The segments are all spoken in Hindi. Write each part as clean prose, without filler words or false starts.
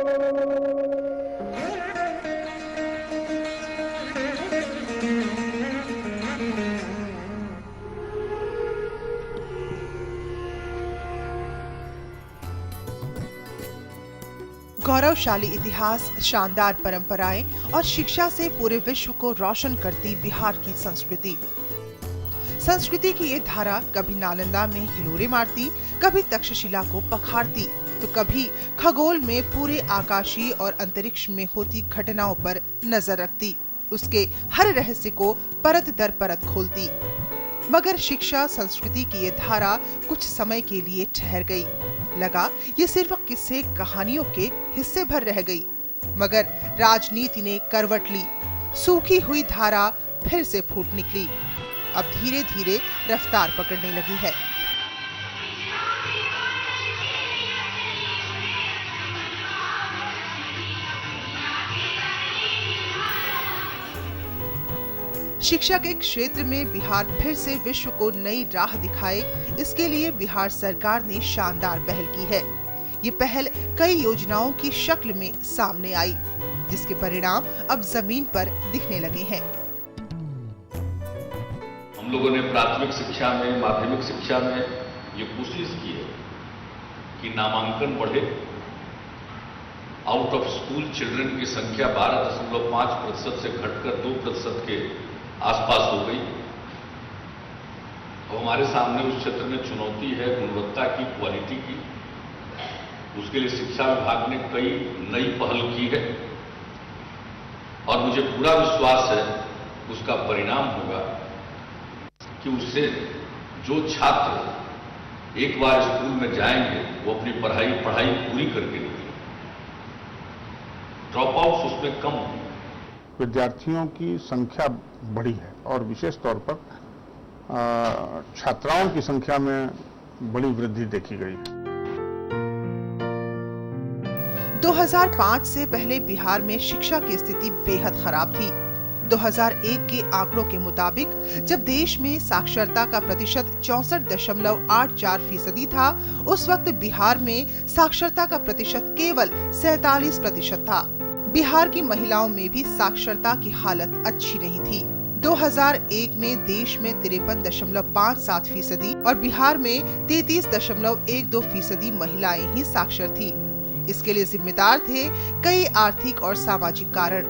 गौरवशाली इतिहास, शानदार परंपराएं और शिक्षा से पूरे विश्व को रोशन करती बिहार की संस्कृति। संस्कृति की ये धारा कभी नालंदा में हिलोरे मारती, कभी तक्षशिला को पखारती, तो कभी खगोल में पूरे आकाशीय और अंतरिक्ष में होती घटनाओं पर नजर रखती, उसके हर रहस्य को परत दर परत खोलती। मगर शिक्षा संस्कृति की ये धारा कुछ समय के लिए ठहर गई। लगा ये सिर्फ किस्से कहानियों के हिस्से भर रह गई। मगर राजनीति ने करवट ली, सूखी हुई धारा फिर से फूट निकली। अब धीरे धीरे रफ्तार पकड़ने लगी है। शिक्षा के क्षेत्र में बिहार फिर से विश्व को नई राह दिखाए, इसके लिए बिहार सरकार ने शानदार पहल की है। ये पहल कई योजनाओं की शक्ल में सामने आई, जिसके परिणाम अब जमीन पर दिखने लगे हैं। हम लोगों ने प्राथमिक शिक्षा में, माध्यमिक शिक्षा में ये कोशिश की है कि नामांकन बढ़े। आउट ऑफ स्कूल चिल्ड्रन की संख्या 12.5% से घटकर 2% के आसपास हो गई। तो हमारे सामने उस क्षेत्र में चुनौती है गुणवत्ता की, क्वालिटी की। उसके लिए शिक्षा विभाग ने कई नई पहल की है और मुझे पूरा विश्वास है उसका परिणाम होगा कि उससे जो छात्र एक बार स्कूल में जाएंगे वो अपनी पढ़ाई पूरी करके निकलेंगे। ड्रॉप आउट्स उसमें कम होंगे। विद्यार्थियों की संख्या बढ़ी है और विशेष तौर पर छात्राओं की संख्या में बड़ी वृद्धि देखी गई है। 2005 से पहले बिहार में शिक्षा की स्थिति बेहद खराब थी। 2001 के आंकड़ों के मुताबिक जब देश में साक्षरता का प्रतिशत 64.84% था, उस वक्त बिहार में साक्षरता का प्रतिशत केवल 47% था। बिहार की महिलाओं में भी साक्षरता की हालत अच्छी नहीं थी। 2001 में देश में 53.57% और बिहार में 33.12% महिलाएं ही साक्षर थी। इसके लिए जिम्मेदार थे कई आर्थिक और सामाजिक कारण।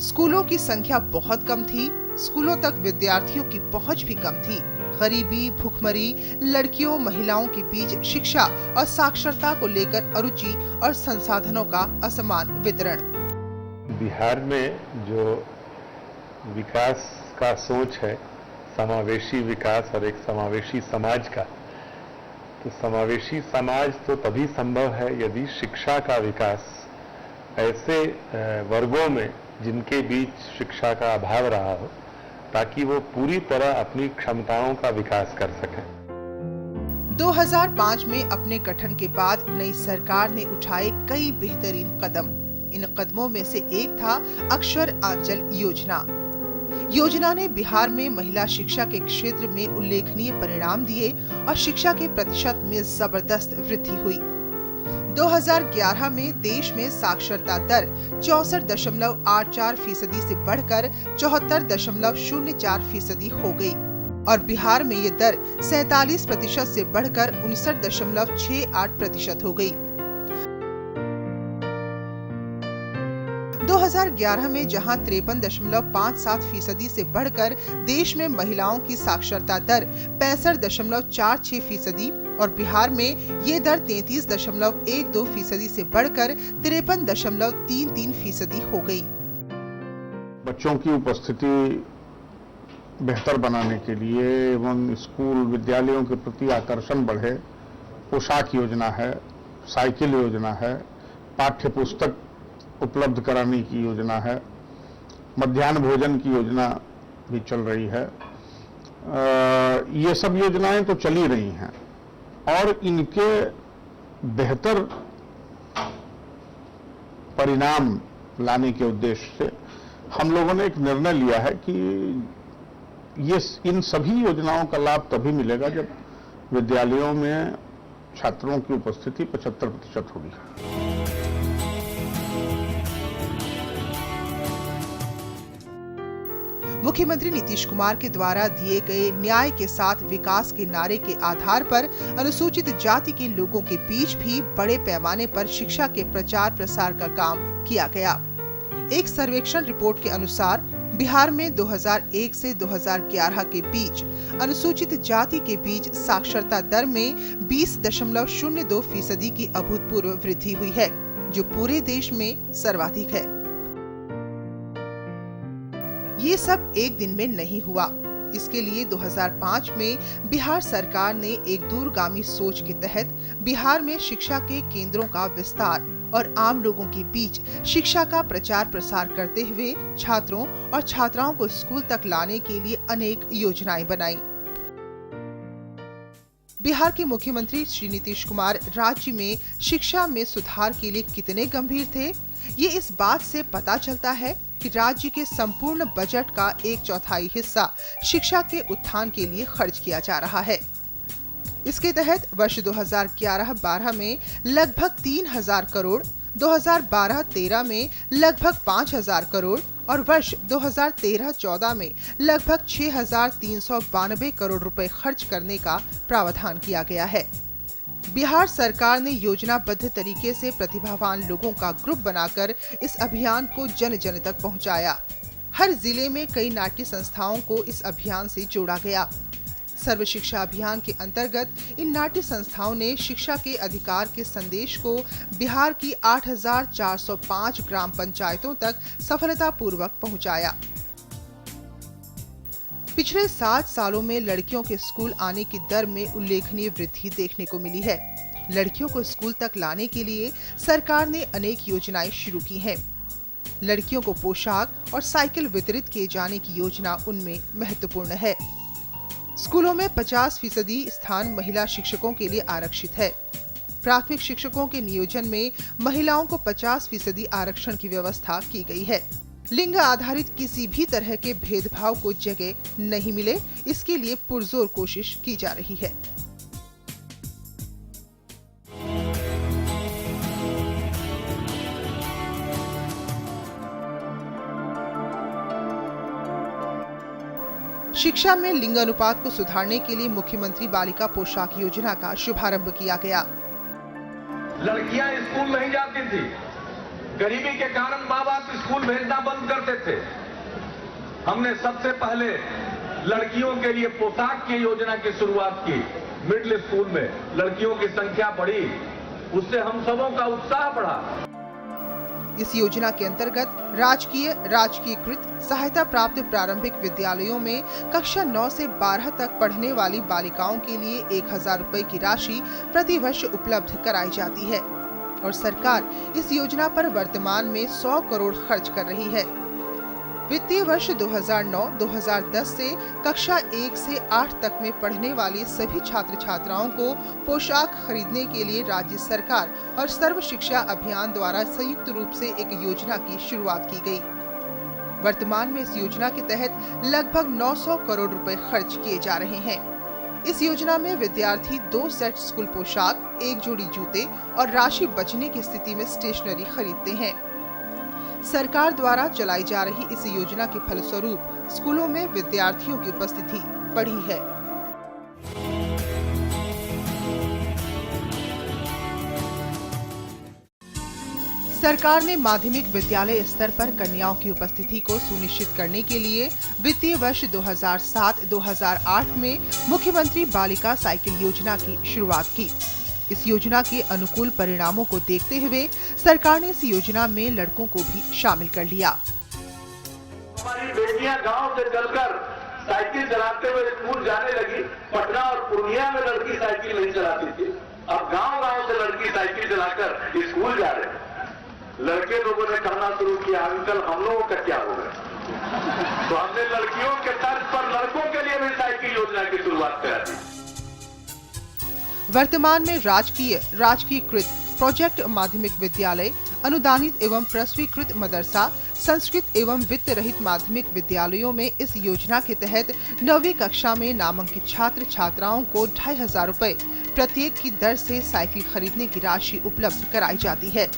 स्कूलों की संख्या बहुत कम थी, स्कूलों तक विद्यार्थियों की पहुंच भी कम थी। गरीबी, भुखमरी, लड़कियों महिलाओं के बीच शिक्षा और साक्षरता को लेकर अरुचि और संसाधनों का असमान वितरण। बिहार में जो विकास का सोच है, समावेशी विकास और एक समावेशी समाज का, तो समावेशी समाज तो तभी संभव है यदि शिक्षा का विकास ऐसे वर्गों में जिनके बीच शिक्षा का अभाव रहा हो, ताकि वो पूरी तरह अपनी क्षमताओं का विकास कर सकें। 2005 में अपने गठन के बाद नई सरकार ने उठाए कई बेहतरीन कदम। इन कदमों में से एक था अक्षर आंचल योजना। योजना ने बिहार में महिला शिक्षा के क्षेत्र में उल्लेखनीय परिणाम दिए और शिक्षा के प्रतिशत में जबरदस्त वृद्धि हुई। 2011 में देश में साक्षरता दर 64.84% से बढ़कर 74.04% हो गई और बिहार में ये दर 47% से बढ़कर 59.68% हो गई। 2011 में जहां 53.57% से बढ़कर देश में महिलाओं की साक्षरता दर 65.46% और बिहार में ये दर 33.12% से बढ़कर 53.33% हो गई। बच्चों की उपस्थिति बेहतर बनाने के लिए एवं स्कूल विद्यालयों के प्रति आकर्षण बढ़े, पोशाक योजना है, साइकिल योजना है, पाठ्य पुस्तक उपलब्ध कराने की योजना है, मध्याह्न भोजन की योजना भी चल रही है। ये सब योजनाएं तो चली रही हैं और इनके बेहतर परिणाम लाने के उद्देश्य से हम लोगों ने एक निर्णय लिया है कि इन सभी योजनाओं का लाभ तभी मिलेगा जब विद्यालयों में छात्रों की उपस्थिति 75% होगी। मुख्यमंत्री नीतीश कुमार के द्वारा दिए गए न्याय के साथ विकास के नारे के आधार पर अनुसूचित जाति के लोगों के बीच भी बड़े पैमाने पर शिक्षा के प्रचार प्रसार का काम किया गया। एक सर्वेक्षण रिपोर्ट के अनुसार बिहार में 2001 से 2011 के बीच अनुसूचित जाति के बीच साक्षरता दर में 20.02% की अभूतपूर्व वृद्धि हुई है, जो पूरे देश में सर्वाधिक है। ये सब एक दिन में नहीं हुआ। इसके लिए 2005 में बिहार सरकार ने एक दूरगामी सोच के तहत बिहार में शिक्षा के केंद्रों का विस्तार और आम लोगों के बीच शिक्षा का प्रचार प्रसार करते हुए छात्रों और छात्राओं को स्कूल तक लाने के लिए अनेक योजनाएं बनाई। बिहार के मुख्यमंत्री श्री नीतीश कुमार राज्य में शिक्षा में सुधार के लिए कितने गंभीर थे, ये इस बात से पता चलता है कि राज्य के संपूर्ण बजट का 1/4 हिस्सा शिक्षा के उत्थान के लिए खर्च किया जा रहा है। इसके तहत वर्ष 2011-12 में लगभग 3,000 करोड़, 2012-13 में लगभग 5,000 करोड़ और वर्ष 2013-14 में लगभग 6,392 करोड़ रुपए खर्च करने का प्रावधान किया गया है। बिहार सरकार ने योजनाबद्ध तरीके से प्रतिभावान लोगों का ग्रुप बनाकर इस अभियान को जन जन तक पहुंचाया। हर जिले में कई नाट्य संस्थाओं को इस अभियान से जोड़ा गया। सर्व शिक्षा अभियान के अंतर्गत इन नाट्य संस्थाओं ने शिक्षा के अधिकार के संदेश को बिहार की 8,405 ग्राम पंचायतों तक सफलतापूर्वक पहुंचाया। पिछले 7 सालों में लड़कियों के स्कूल आने की दर में उल्लेखनीय वृद्धि देखने को मिली है। लड़कियों को स्कूल तक लाने के लिए सरकार ने अनेक योजनाएं शुरू की हैं। लड़कियों को पोशाक और साइकिल वितरित किए जाने की योजना उनमें महत्वपूर्ण है। स्कूलों में 50% स्थान महिला शिक्षकों के लिए आरक्षित है। प्राथमिक शिक्षकों के नियोजन में महिलाओं को 50% आरक्षण की व्यवस्था की गई है। लिंग आधारित किसी भी तरह के भेदभाव को जगह नहीं मिले, इसके लिए पुरजोर कोशिश की जा रही है। शिक्षा में लिंग अनुपात को सुधारने के लिए मुख्यमंत्री बालिका पोशाक योजना का शुभारंभ किया गया। लड़कियां स्कूल नहीं जाती थी, गरीबी के कारण माँ बाप स्कूल भेजना बंद करते थे। हमने सबसे पहले लड़कियों के लिए पोशाक की योजना की शुरुआत की। मिडिल स्कूल में लड़कियों की संख्या बढ़ी, उससे हम सबों का उत्साह बढ़ा। इस योजना के अंतर्गत राजकीयकृत सहायता प्राप्त प्रारंभिक विद्यालयों में कक्षा 9 से 12 तक पढ़ने वाली बालिकाओं के लिए 1,000 रुपए की राशि प्रति वर्ष उपलब्ध कराई जाती है और सरकार इस योजना पर वर्तमान में 100 करोड़ खर्च कर रही है। वित्तीय वर्ष 2009-2010 से कक्षा 1 से 8 तक में पढ़ने वाली सभी छात्र छात्राओं को पोशाक खरीदने के लिए राज्य सरकार और सर्व शिक्षा अभियान द्वारा संयुक्त रूप से एक योजना की शुरुआत की गई। वर्तमान में इस योजना के तहत लगभग 900 करोड़ रुपए खर्च किए जा रहे हैं। इस योजना में विद्यार्थी 2 सेट स्कूल पोशाक, 1 जोड़ी जूते और राशि बचने की स्थिति में स्टेशनरी खरीदते हैं। सरकार द्वारा चलाई जा रही इस योजना के फलस्वरूप स्कूलों में विद्यार्थियों की उपस्थिति बढ़ी है। सरकार ने माध्यमिक विद्यालय स्तर पर कन्याओं की उपस्थिति को सुनिश्चित करने के लिए वित्तीय वर्ष 2007-2008 में मुख्यमंत्री बालिका साइकिल योजना की शुरुआत की। इस योजना के अनुकूल परिणामों को देखते हुए सरकार ने इस योजना में लड़कों को भी शामिल कर लिया। हमारी बेटियां गांव से चलकर साइकिल चलाते हुए स्कूल जाने लगी। पटना और पूर्णिया में लड़की साइकिल नहीं चलाती थी, अब गांव-गांव से लड़की साइकिल चलाकर स्कूल जा रहे हैं। लड़के लोगों ने कहना शुरू किया, अंकल हम लोगों का क्या होगा? तो हमने लड़कियों के तर्ज पर लड़कों के लिए भी साइकिल योजना की शुरुआत करा दी। वर्तमान में राजकीयकृत प्रोजेक्ट माध्यमिक विद्यालय, अनुदानित एवं प्रस्वीकृत मदरसा, संस्कृत एवं वित्त रहित माध्यमिक विद्यालयों में इस योजना के तहत 9वीं कक्षा में नामांकित छात्र छात्राओं को 2,500 रुपए प्रत्येक की दर से साइकिल खरीदने की राशि उपलब्ध कराई जाती है।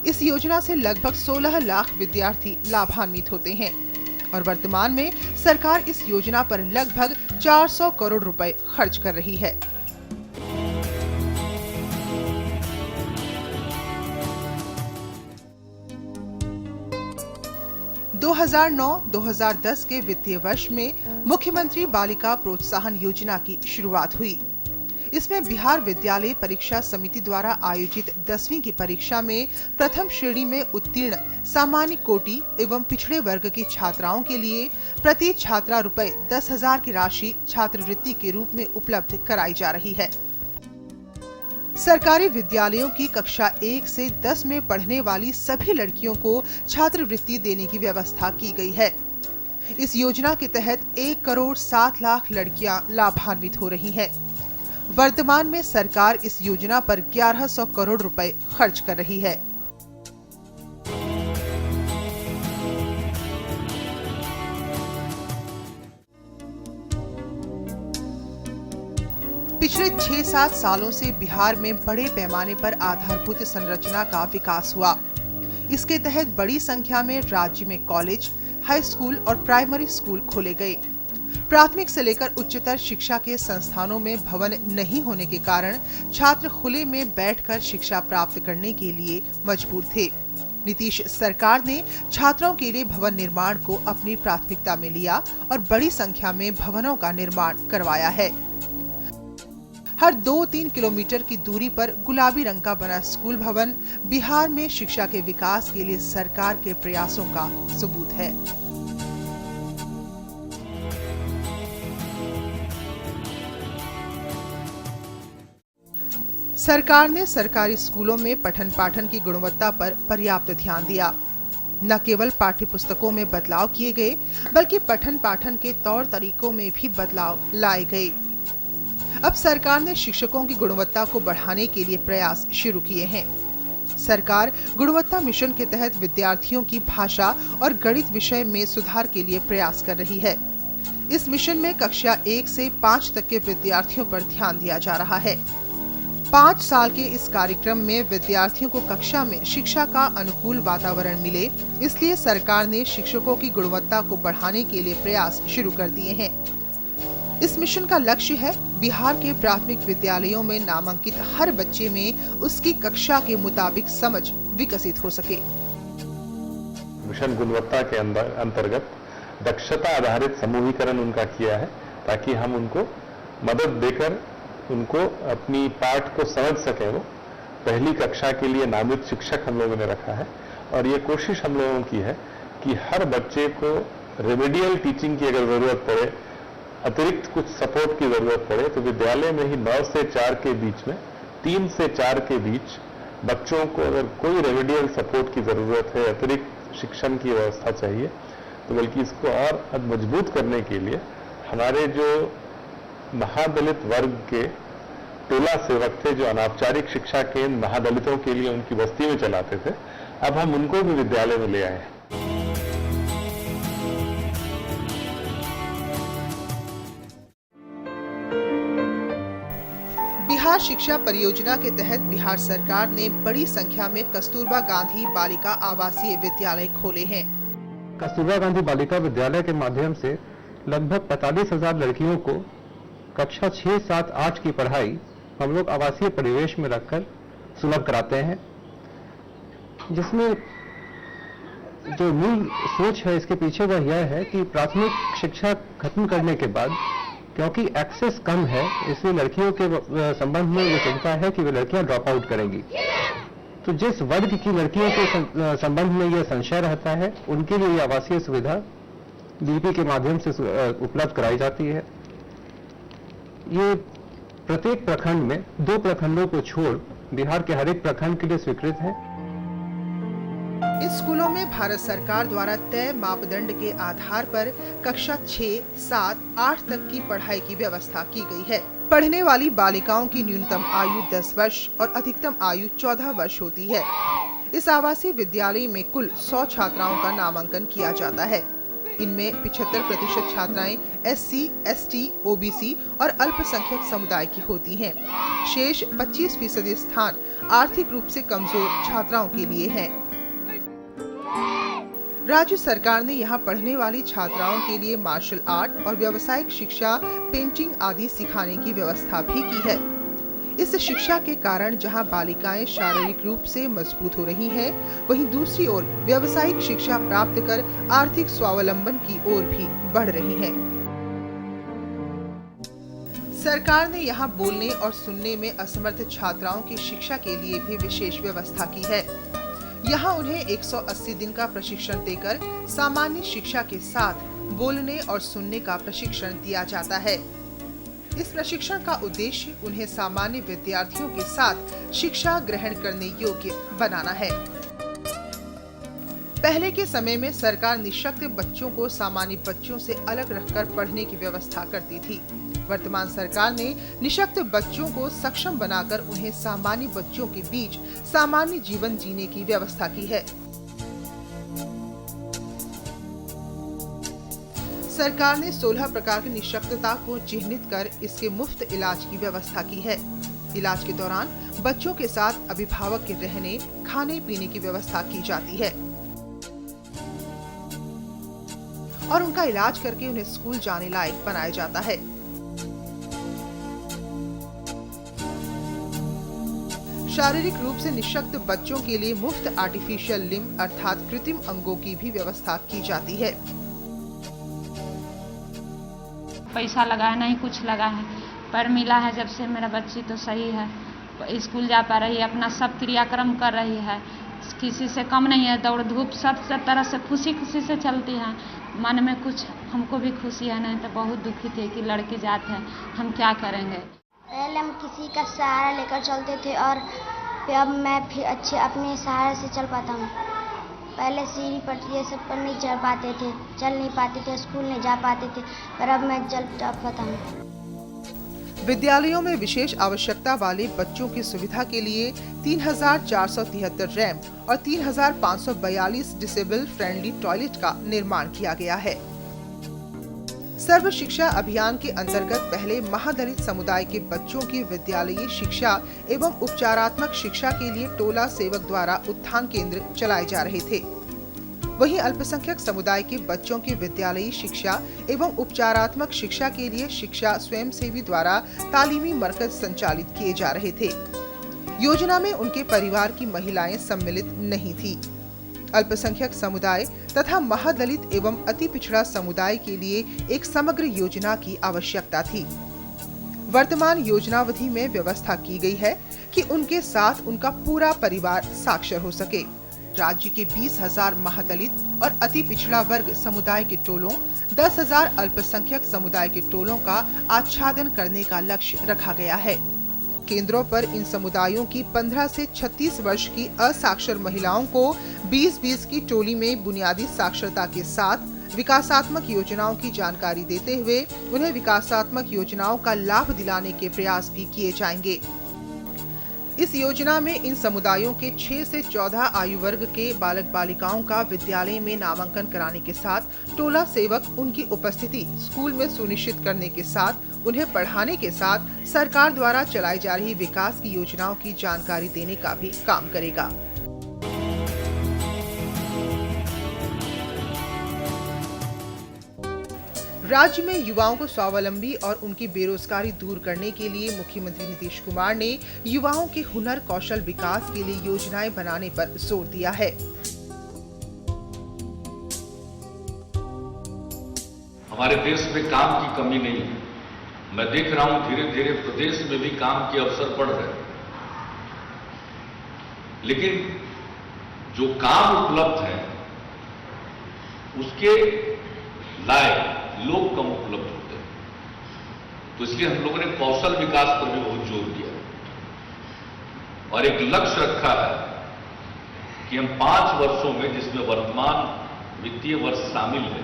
इस योजना से लगभग 16 लाख विद्यार्थी लाभान्वित होते हैं। और वर्तमान में सरकार इस योजना पर लगभग 400 करोड़ रुपए खर्च कर रही है। दो 2009-2010 के वित्तीय वर्ष में मुख्यमंत्री बालिका प्रोत्साहन योजना की शुरुआत हुई। इसमें बिहार विद्यालय परीक्षा समिति द्वारा आयोजित 10वीं की परीक्षा में प्रथम श्रेणी में उत्तीर्ण सामान्य कोटि एवं पिछड़े वर्ग की छात्राओं के लिए प्रति छात्रा रुपए 10,000 की राशि छात्रवृत्ति के रूप में उपलब्ध कराई जा रही है। सरकारी विद्यालयों की कक्षा 1 से 10 में पढ़ने वाली सभी लड़कियों को छात्रवृत्ति देने की व्यवस्था की गई है। इस योजना के तहत 1,07,00,000 लड़कियां लाभान्वित हो रही हैं। वर्तमान में सरकार इस योजना पर 1100 करोड़ रुपए खर्च कर रही है। पिछले 6-7 सालों से बिहार में बड़े पैमाने पर आधारभूत संरचना का विकास हुआ। इसके तहत बड़ी संख्या में राज्य में कॉलेज, हाई स्कूल और प्राइमरी स्कूल खोले गए। प्राथमिक से लेकर उच्चतर शिक्षा के संस्थानों में भवन नहीं होने के कारण छात्र खुले में बैठकर शिक्षा प्राप्त करने के लिए मजबूर थे। नीतीश सरकार ने छात्रों के लिए भवन निर्माण को अपनी प्राथमिकता में लिया और बड़ी संख्या में भवनों का निर्माण करवाया है। हर 2-3 किलोमीटर की दूरी पर गुलाबी रंग का बना स्कूल भवन बिहार में शिक्षा के विकास के लिए सरकार के प्रयासों का सबूत है। सरकार ने सरकारी स्कूलों में पठन पाठन की गुणवत्ता पर पर्याप्त ध्यान दिया। न केवल पाठ्य पुस्तकों में बदलाव किए गए, बल्कि पठन पाठन के तौर तरीकों में भी बदलाव लाए गए। अब सरकार ने शिक्षकों की गुणवत्ता को बढ़ाने के लिए प्रयास शुरू किए हैं। सरकार गुणवत्ता मिशन के तहत विद्यार्थियों की भाषा और गणित विषय में सुधार के लिए प्रयास कर रही है। इस मिशन में कक्षा 1 से 5 तक के विद्यार्थियों पर ध्यान दिया जा रहा है। 5 साल के इस कार्यक्रम में विद्यार्थियों को कक्षा में शिक्षा का अनुकूल वातावरण मिले, इसलिए सरकार ने शिक्षकों की गुणवत्ता को बढ़ाने के लिए प्रयास शुरू कर दिए हैं। इस मिशन का लक्ष्य है बिहार के प्राथमिक विद्यालयों में नामांकित हर बच्चे में उसकी कक्षा के मुताबिक समझ विकसित हो सके। मिशन गुणवत्ता के अंतर्गत दक्षता आधारित समूहीकरण उनका किया है, ताकि हम उनको मदद देकर उनको अपनी पाठ को समझ सके। वो पहली कक्षा के लिए नामित शिक्षक हम लोगों ने रखा है और ये कोशिश हम लोगों की है कि हर बच्चे को रेमेडियल टीचिंग की अगर जरूरत पड़े, अतिरिक्त कुछ सपोर्ट की जरूरत पड़े, तो विद्यालय में ही 9 से 4 के बीच में, 3 से 4 के बीच बच्चों को अगर कोई रेमेडियल सपोर्ट की जरूरत है, अतिरिक्त शिक्षण की व्यवस्था चाहिए, तो बल्कि इसको और मजबूत करने के लिए हमारे जो महादलित वर्ग के टोला सेवक थे, जो अनौपचारिक शिक्षा केंद्र महादलितों के लिए उनकी बस्ती में चलाते थे, अब हम उनको भी विद्यालय में ले आए हैं। बिहार शिक्षा परियोजना के तहत बिहार सरकार ने बड़ी संख्या में कस्तूरबा गांधी बालिका आवासीय विद्यालय खोले हैं। कस्तूरबा गांधी बालिका विद्यालय के माध्यम से लगभग 45,000 लड़कियों को कक्षा 6, 7, 8 की पढ़ाई हम लोग आवासीय परिवेश में रखकर सुलभ कराते हैं, जिसमें जो मूल सोच है इसके पीछे वह यह है कि प्राथमिक शिक्षा खत्म करने के बाद, क्योंकि एक्सेस कम है, इसलिए लड़कियों के संबंध में ये चिंता है कि वे लड़कियां ड्रॉप आउट करेंगी। तो जिस वर्ग की लड़कियों के संबंध में यह संशय रहता है, उनके लिए आवासीय सुविधा डीपी के माध्यम से उपलब्ध कराई जाती है। ये प्रत्येक प्रखंड में 2 प्रखंडों को छोड़ बिहार के हर एक प्रखंड के लिए स्वीकृत है। इन स्कूलों में भारत सरकार द्वारा तय मापदंड के आधार पर कक्षा 6, 7, 8 तक की पढ़ाई की व्यवस्था की गई है। पढ़ने वाली बालिकाओं की न्यूनतम आयु 10 वर्ष और अधिकतम आयु 14 वर्ष होती है। इस आवासीय विद्यालय में कुल 100 छात्राओं का नामांकन किया जाता है। इनमें 75% छात्राएं SC, ST, OBC और अल्पसंख्यक समुदाय की होती हैं। शेष 25% स्थान आर्थिक रूप से कमजोर छात्राओं के लिए हैं। राज्य सरकार ने यहाँ पढ़ने वाली छात्राओं के लिए मार्शल आर्ट और व्यावसायिक शिक्षा, पेंटिंग आदि सिखाने की व्यवस्था भी की है। इस शिक्षा के कारण जहां बालिकाएं शारीरिक रूप से मजबूत हो रही हैं, वहीं दूसरी ओर व्यावसायिक शिक्षा प्राप्त कर आर्थिक स्वावलंबन की ओर भी बढ़ रही हैं। सरकार ने यहां बोलने और सुनने में असमर्थ छात्राओं की शिक्षा के लिए भी विशेष व्यवस्था की है। यहां उन्हें 180 दिन का प्रशिक्षण देकर सामान्य शिक्षा के साथ बोलने और सुनने का प्रशिक्षण दिया जाता है। इस प्रशिक्षण का उद्देश्य उन्हें सामान्य विद्यार्थियों के साथ शिक्षा ग्रहण करने योग्य बनाना है। पहले के समय में सरकार निःशक्त बच्चों को सामान्य बच्चों से अलग रखकर पढ़ने की व्यवस्था करती थी। वर्तमान सरकार ने निःशक्त बच्चों को सक्षम बनाकर उन्हें सामान्य बच्चों के बीच सामान्य जीवन जीने की व्यवस्था की है। सरकार ने 16 प्रकार की निःशक्तता को चिन्हित कर इसके मुफ्त इलाज की व्यवस्था की है। इलाज के दौरान बच्चों के साथ अभिभावक के रहने, खाने पीने की व्यवस्था की जाती है और उनका इलाज करके उन्हें स्कूल जाने लायक बनाया जाता है। शारीरिक रूप से निःशक्त बच्चों के लिए मुफ्त आर्टिफिशियल लिम्ब अर्थात कृत्रिम अंगों की भी व्यवस्था की जाती है। पैसा लगा है, नहीं कुछ लगा है, पर मिला है जब से मेरा बच्ची तो सही है, स्कूल जा पा रही है, अपना सब क्रियाक्रम कर रही है, किसी से कम नहीं है, दौड़ धूप सब तरह से खुशी से चलती है। मन में कुछ हमको भी खुशी है, नहीं तो बहुत दुखी थे कि लड़की जात है, हम क्या करेंगे। पहले हम किसी का सहारा लेकर चलते थे और फिर अब मैं फिर अच्छे अपने सहारे से चल पाता हूँ। पहले सीढ़ी पर ये सब पर नहीं चढ़ पाते थे, चल नहीं पाते थे, स्कूल नहीं जा पाते थे, पर अब मैं चल पाता हूँ। विद्यालयों में विशेष आवश्यकता वाले बच्चों की सुविधा के लिए 3,473 रैंप और 3,542 डिसेबल फ्रेंडली टॉयलेट का निर्माण किया गया है। सर्व शिक्षा अभियान के अंतर्गत पहले महादलित समुदाय के बच्चों की विद्यालयी शिक्षा एवं उपचारात्मक शिक्षा के लिए टोला सेवक द्वारा उत्थान केंद्र चलाए जा रहे थे। वहीं अल्पसंख्यक समुदाय के बच्चों की विद्यालयी शिक्षा एवं उपचारात्मक शिक्षा के लिए शिक्षा स्वयंसेवी द्वारा तालीमी मरकज संचालित किए जा रहे थे। योजना में उनके परिवार की महिलाएं सम्मिलित नहीं थी। अल्पसंख्यक समुदाय तथा महादलित एवं अति पिछड़ा समुदाय के लिए एक समग्र योजना की आवश्यकता थी। वर्तमान योजनावधि में व्यवस्था की गई है कि उनके साथ उनका पूरा परिवार साक्षर हो सके। राज्य के 20,000 महादलित और अति पिछड़ा वर्ग समुदाय के टोलों, 10,000 अल्पसंख्यक समुदाय के टोलों का आच्छादन करने का लक्ष्य रखा गया है। केंद्रों पर इन समुदायों की 15 से 36 वर्ष की असाक्षर महिलाओं को 20-20 की टोली में बुनियादी साक्षरता के साथ विकासात्मक योजनाओं की जानकारी देते हुए उन्हें विकासात्मक योजनाओं का लाभ दिलाने के प्रयास भी किए जाएंगे। इस योजना में इन समुदायों के 6 से 14 आयु वर्ग के बालक बालिकाओं का विद्यालय में नामांकन कराने के साथ टोला सेवक उनकी उपस्थिति स्कूल में सुनिश्चित करने के साथ उन्हें पढ़ाने के साथ सरकार द्वारा चलाई जा रही विकास की योजनाओं की जानकारी देने का भी काम करेगा। राज्य में युवाओं को स्वावलंबी और उनकी बेरोजगारी दूर करने के लिए मुख्यमंत्री नीतीश कुमार ने युवाओं के हुनर कौशल विकास के लिए योजनाएं बनाने पर जोर दिया है। हमारे देश में काम की कमी नहीं है। मैं देख रहा हूं धीरे धीरे प्रदेश में भी काम के अवसर बढ़ रहे हैं, लेकिन जो काम उपलब्ध है उसके लायक लोग कम उपलब्ध होते हैं। तो इसलिए हम लोगों ने कौशल विकास पर भी बहुत जोर दिया और एक लक्ष्य रखा है कि हम 5 वर्षों में, जिसमें वर्तमान वित्तीय वर्ष शामिल है,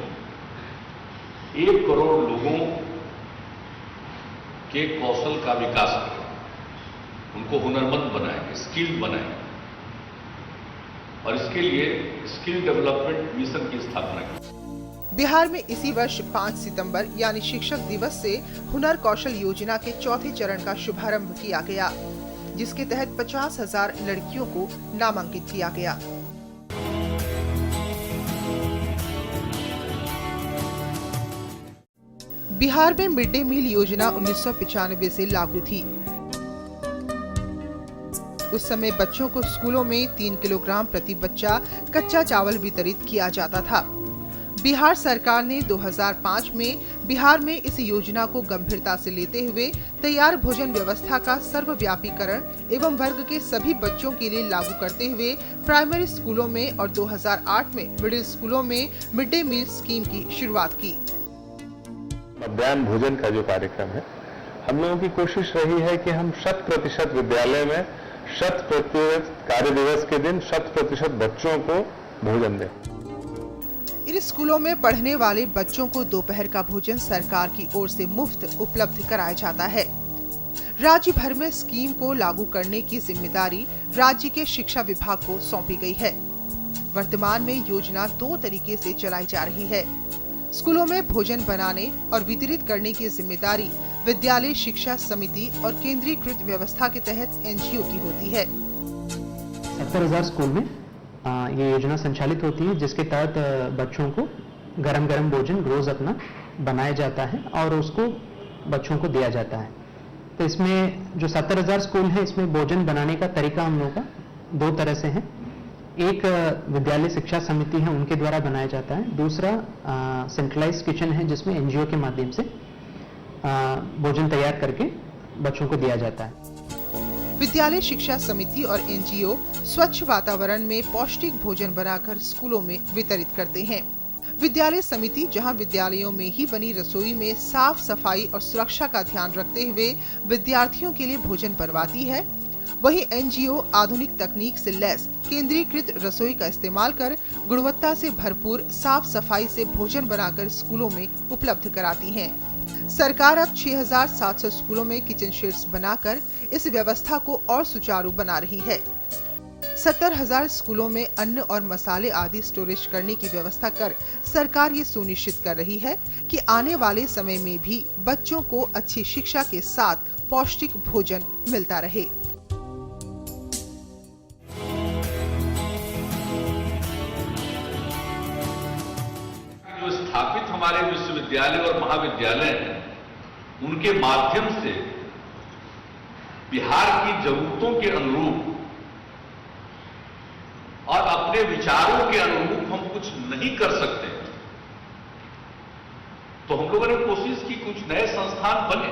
1 करोड़ लोगों के कौशल का विकास करें, उनको हुनरमंद बनाएंगे, स्किल बनाएंगे और इसके लिए स्किल डेवलपमेंट मिशन की स्थापना की। बिहार में इसी वर्ष 5 सितंबर यानी शिक्षक दिवस से हुनर कौशल योजना के 4थे चरण का शुभारंभ किया गया, जिसके तहत 50,000 लड़कियों को नामांकित किया गया। बिहार में मिड डे मील योजना 1995 से लागू थी। उस समय बच्चों को स्कूलों में 3 किलोग्राम प्रति बच्चा कच्चा चावल वितरित किया जाता था। बिहार सरकार ने 2005 में बिहार में इस योजना को गंभीरता से लेते हुए तैयार भोजन व्यवस्था का सर्वव्यापीकरण एवं वर्ग के सभी बच्चों के लिए लागू करते हुए प्राइमरी स्कूलों में और 2008 में मिडिल स्कूलों में मिड डे मील स्कीम की शुरुआत की। मध्याह्न भोजन का जो कार्यक्रम है, हम लोगों की कोशिश रही है कि हम 100% विद्यालय में 100% कार्य दिवस के दिन 100% बच्चों को भोजन दें। इन स्कूलों में पढ़ने वाले बच्चों को दोपहर का भोजन सरकार की ओर से मुफ्त उपलब्ध कराया जाता है। राज्य भर में स्कीम को लागू करने की जिम्मेदारी राज्य के शिक्षा विभाग को सौंपी गई है। वर्तमान में योजना 2 तरीके से चलाई जा रही है। स्कूलों में भोजन बनाने और वितरित करने की जिम्मेदारी विद्यालय शिक्षा समिति और केंद्रीकृत व्यवस्था के तहत एनजीओ की होती है। 70,000 स्कूल में ये योजना संचालित होती है, जिसके तहत बच्चों को गरम भोजन रोज अपना बनाया जाता है और उसको बच्चों को दिया जाता है। तो इसमें जो 70,000 स्कूल है, इसमें भोजन बनाने का तरीका हम लोगों का 2 तरह से है। एक विद्यालय शिक्षा समिति है, उनके द्वारा बनाया जाता है। दूसरा सेंट्रलाइज किचन है, जिसमें एनजीओ के माध्यम से भोजन तैयार करके बच्चों को दिया जाता है। विद्यालय शिक्षा समिति और एनजीओ स्वच्छ वातावरण में पौष्टिक भोजन बनाकर स्कूलों में वितरित करते हैं। विद्यालय समिति जहां विद्यालयों में ही बनी रसोई में साफ सफाई और सुरक्षा का ध्यान रखते हुए विद्यार्थियों के लिए भोजन बनवाती है, वहीं एनजीओ आधुनिक तकनीक से लैस केंद्रीकृत रसोई का इस्तेमाल कर गुणवत्ता से भरपूर साफ सफाई से भोजन बनाकर स्कूलों में उपलब्ध कराती है। सरकार अब 6,700 स्कूलों में किचन शेड्स बनाकर इस व्यवस्था को और सुचारू बना रही है। 70,000 स्कूलों में अन्न और मसाले आदि स्टोरेज करने की व्यवस्था कर सरकार ये सुनिश्चित कर रही है कि आने वाले समय में भी बच्चों को अच्छी शिक्षा के साथ पौष्टिक भोजन मिलता रहे। जो स्थापित हमारे विश्वविद्यालय और महाविद्यालय हैं, उनके माध्यम से बिहार की जरूरतों के अनुरूप और अपने विचारों के अनुरूप हम कुछ नहीं कर सकते, तो हम लोगों ने कोशिश की कुछ नए संस्थान बने।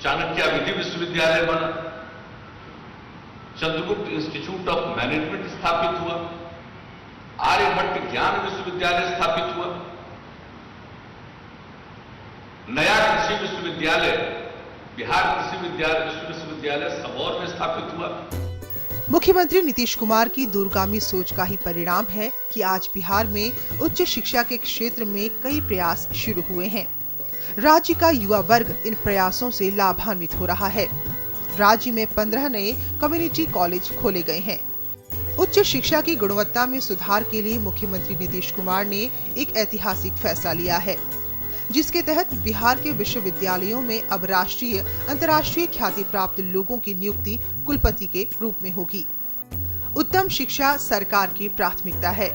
चाणक्य विधि विश्वविद्यालय बना, चंद्रगुप्त इंस्टीट्यूट ऑफ मैनेजमेंट स्थापित हुआ, आर्यभट्ट ज्ञान विश्वविद्यालय स्थापित हुआ, नया कृषि विश्वविद्यालय बिहार कृषि विश्वविद्यालय सबौर में स्थापित हुआ। मुख्यमंत्री नीतीश कुमार की दूरगामी सोच का ही परिणाम है कि आज बिहार में उच्च शिक्षा के क्षेत्र में कई प्रयास शुरू हुए हैं। राज्य का युवा वर्ग इन प्रयासों से लाभान्वित हो रहा है। राज्य में 15 नए कम्युनिटी कॉलेज खोले गए हैं। उच्च शिक्षा की गुणवत्ता में सुधार के लिए मुख्यमंत्री नीतीश कुमार ने एक ऐतिहासिक फैसला लिया है, जिसके तहत बिहार के विश्वविद्यालयों में अब राष्ट्रीय अंतर्राष्ट्रीय ख्याति प्राप्त लोगों की नियुक्ति कुलपति के रूप में होगी। उत्तम शिक्षा सरकार की प्राथमिकता है,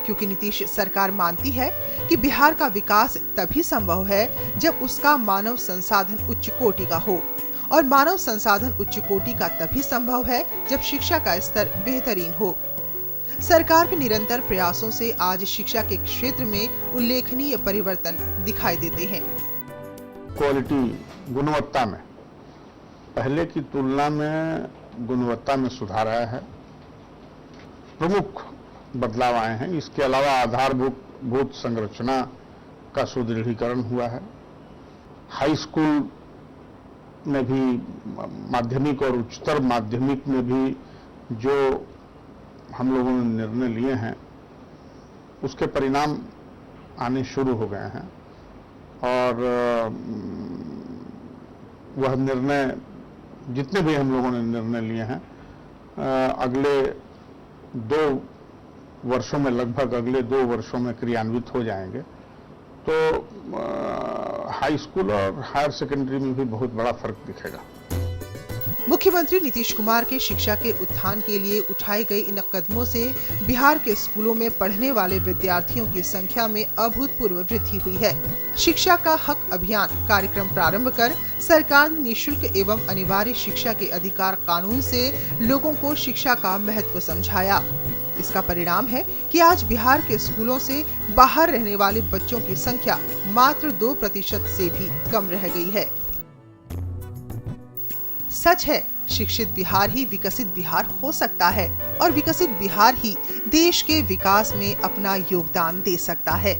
क्योंकि नीतीश सरकार मानती है कि बिहार का विकास तभी संभव है जब उसका मानव संसाधन उच्च कोटि का हो, और मानव संसाधन उच्च कोटि का तभी संभव है जब शिक्षा का स्तर बेहतरीन हो। सरकार के निरंतर प्रयासों से आज शिक्षा के क्षेत्र में उल्लेखनीय परिवर्तन दिखाई देते हैं। क्वालिटी गुणवत्ता में पहले की तुलना में गुणवत्ता में सुधार आया है, प्रमुख बदलाव आए हैं। इसके अलावा आधारभूत संरचना का सुदृढ़ीकरण हुआ है। हाई स्कूल में भी, माध्यमिक और उच्चतर माध्यमिक में भी जो हम लोगों ने निर्णय लिए हैं, उसके परिणाम आने शुरू हो गए हैं, और वह निर्णय, जितने भी हम लोगों ने निर्णय लिए हैं, अगले 2 वर्षों में, लगभग अगले 2 वर्षों में क्रियान्वित हो जाएंगे। तो हाई स्कूल और हायर सेकेंडरी में भी बहुत बड़ा फर्क दिखेगा। मुख्यमंत्री नीतीश कुमार के शिक्षा के उत्थान के लिए उठाए गए इन कदमों से बिहार के स्कूलों में पढ़ने वाले विद्यार्थियों की संख्या में अभूतपूर्व वृद्धि हुई है। शिक्षा का हक अभियान कार्यक्रम प्रारंभ कर सरकार ने निःशुल्क एवं अनिवार्य शिक्षा के अधिकार कानून से लोगों को शिक्षा का महत्व समझाया। इसका परिणाम है कि आज बिहार के स्कूलों से बाहर रहने वाले बच्चों की संख्या मात्र 2% से भी कम रह गई है। सच है, शिक्षित बिहार ही विकसित बिहार हो सकता है और विकसित बिहार ही देश के विकास में अपना योगदान दे सकता है।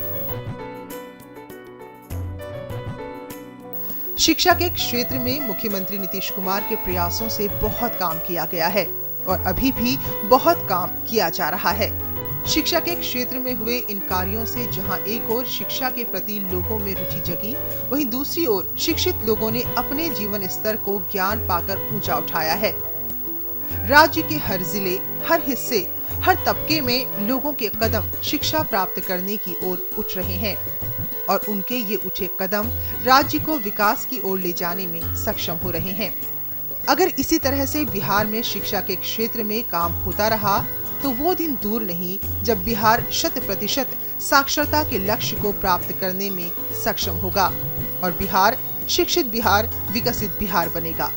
शिक्षा के क्षेत्र में मुख्यमंत्री नीतीश कुमार के प्रयासों से बहुत काम किया गया है और अभी भी बहुत काम किया जा रहा है। शिक्षा के क्षेत्र में हुए इन कार्यों से जहां एक ओर शिक्षा के प्रति लोगों में रुचि जगी, वहीं दूसरी ओर शिक्षित लोगों ने अपने जीवन स्तर को ज्ञान पाकर ऊंचा उठाया है। राज्य के हर जिले, हर हिस्से, हर तबके में लोगों के कदम शिक्षा प्राप्त करने की ओर उठ रहे हैं और उनके ये उठे कदम राज्य को विकास की ओर ले जाने में सक्षम हो रहे हैं। अगर इसी तरह से बिहार में शिक्षा के क्षेत्र में काम होता रहा तो वो दिन दूर नहीं जब बिहार 100% साक्षरता के लक्ष्य को प्राप्त करने में सक्षम होगा और बिहार शिक्षित बिहार, विकसित बिहार बनेगा।